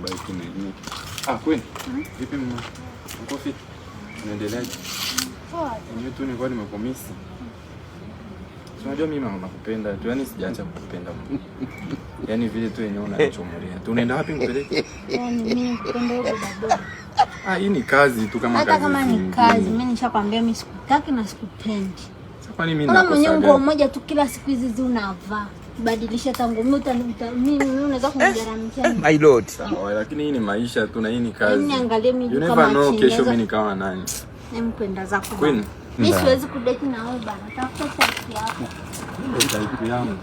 kubaki na yeye. Kwani? Vipi mama? Uko fit? Unaendeleaje? Poa. Mimi tu nilikuwa nimekomisi. Unajua mimi mama nakupenda tu, yani sijaacha kukupenda. Yaani vile tu yenyewe unanichomorea. Tunaenda wapi mpeleke? Yaani mimi nakupenda wewe baba. Hii ni kazi tu kama kazi. Hata kama ni kazi, mimi nishakwambia mimi sikutaki na sikupendi. Sasa kwa nini mimi nakosa? nakosa? Kama nguo moja tu kila siku hizi unavaa. Badilisha tangu mimi unaweza kunigaramia. My lord. Sawa, lakini hii ni maisha tu na hii ni kazi. Mimi niangalie mimi kama kama no, kesho mimi nikawa nani? Mimi kwenda zako. Queen. Mimi siwezi kudate na wewe bana. Tafuta type yako. Type yangu.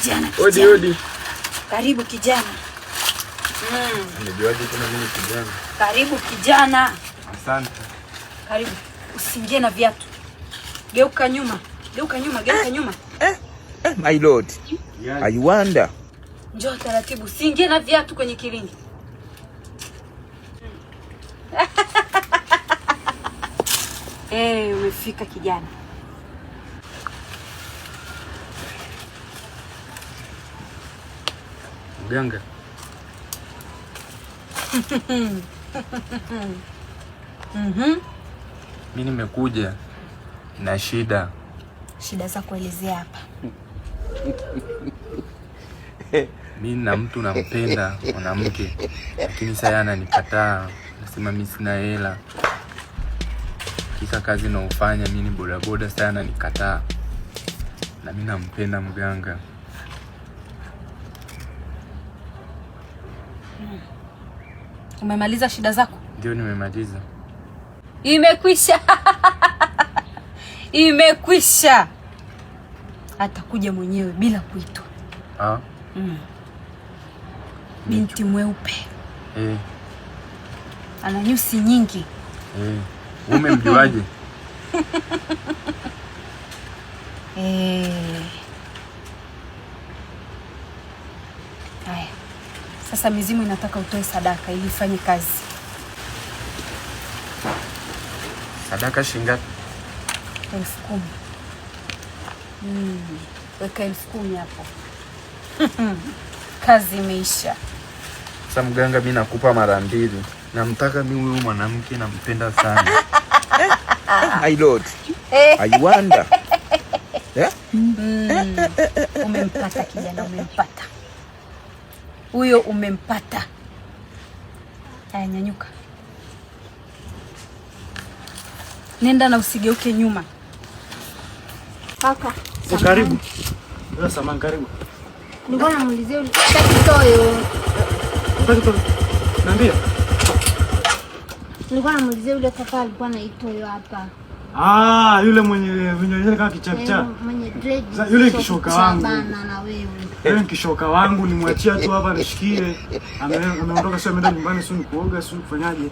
Kijana. Odi. Karibu kijana. Nimejuaje kuna mimi kijana? Karibu kijana. Asante. Karibu. Usiingie na viatu. Geuka nyuma. Geuka nyuma. My lord. Yes. I wonder. Njoo taratibu. Usiingie na viatu kwenye kilingi. Umefika kijana. Mganga. Mimi nimekuja na shida. Shida za kuelezea hapa. Mimi na mtu nampenda mwanamke, lakini sasa ananikataa. Nasema mimi sina hela. Kika kazi na ufanya mimi ni bodaboda, sasa ananikataa. Na mimi nampenda mganga. Umemaliza shida zako? Ndio nimemaliza. Imekwisha. Imekwisha. Atakuja mwenyewe bila kuitwa. Binti mweupe. Ana nyusi nyingi. Umemjuaje? Haya. Sasa mizimu inataka utoe sadaka ili ifanye kazi. Sadaka shingapi? 10,000. Weka 10,000 hapo. Kazi imeisha. Sasa mganga, mimi nakupa mara 2. Namtaka mimi huyu mwanamke, nampenda sana. My lord. I wonder. Umempata kijana, umempata. Huyo umempata. Haya, nyanyuka. Nenda na usigeuke nyuma. Kaka, karibu. Wewe samani karibu. Nilikuwa namuulizia yule kitoyo. Niambia. Nilikuwa namuulizia yule kaka alikuwa anaitwa yule hapa. Yule mwenye kama kichapcha. Mwenye dread. Yule kishoka wangu. Bana na wewe. Yule kishoka wangu nimwachia tu hapa nishikie. Ameondoka sio ameenda nyumbani sio kuoga sio kufanyaje.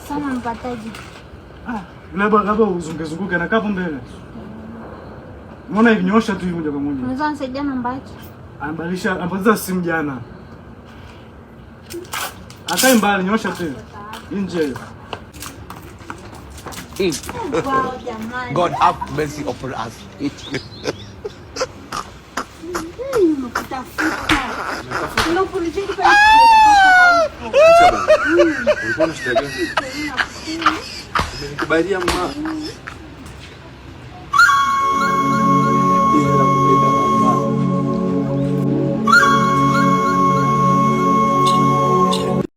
Sana mpataji. Labda uzunguke na kapo mbele. Unaona hivi nyosha tu hivi moja kwa moja. Unaweza nisaidia namba yake? Anabadilisha, anapoza simu jana. Akai mbali nyosha tu. Nje. God have mercy upon us. Ulikuwa na shida gani? Umekubalia mama.